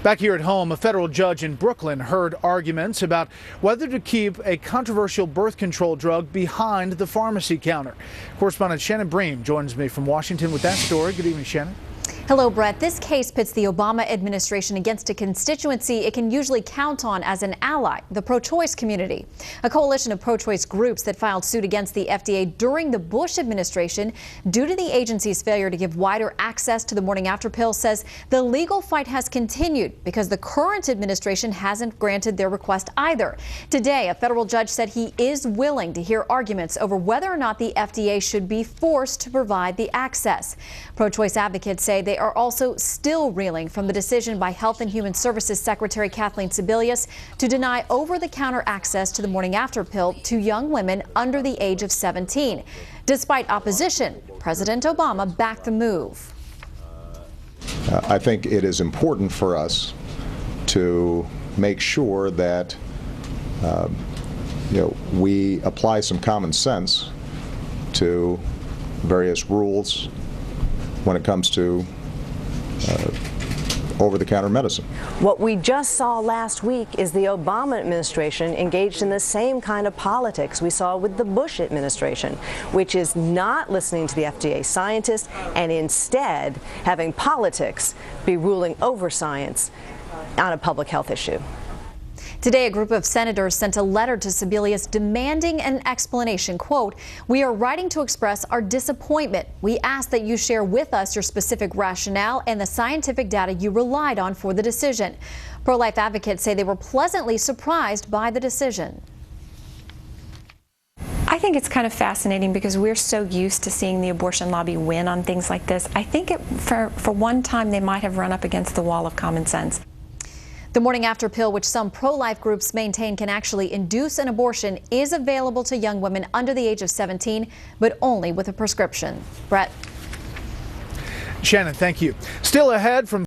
Back here at home, a federal judge in Brooklyn heard arguments about whether to keep a controversial birth control drug behind the pharmacy counter. Correspondent Shannon Bream joins me from Washington with that story. Good evening, Shannon. Hello, Brett. This case pits the Obama administration against a constituency it can usually count on as an ally, the pro-choice community. A coalition of pro-choice groups that filed suit against the FDA during the Bush administration due to the agency's failure to give wider access to the morning after pill says the legal fight has continued because the current administration hasn't granted their request either. Today, a federal judge said he is willing to hear arguments over whether or not the FDA should be forced to provide the access. Pro-choice advocates say they are also still reeling from the decision by Health and Human Services Secretary Kathleen Sebelius to deny over-the-counter access to the morning after pill to young women under the age of 17. Despite opposition, President Obama backed the move. I think it is important for us to make sure that we apply some common sense to various rules when it comes to over-the-counter medicine. What we just saw last week is the Obama administration engaged in the same kind of politics we saw with the Bush administration, which is not listening to the FDA scientists and instead having politics be ruling over science on a public health issue. Today, a group of senators sent a letter to Sebelius demanding an explanation. Quote, "We are writing to express our disappointment. We ask that you share with us your specific rationale and the scientific data you relied on for the decision." Pro-life advocates say they were pleasantly surprised by the decision. I think it's kind of fascinating because we're so used to seeing the abortion lobby win on things like this. I think for one time they might have run up against the wall of common sense. The morning after pill, which some pro-life groups maintain can actually induce an abortion, is available to young women under the age of 17, but only with a prescription. Brett. Shannon, thank you. Still ahead from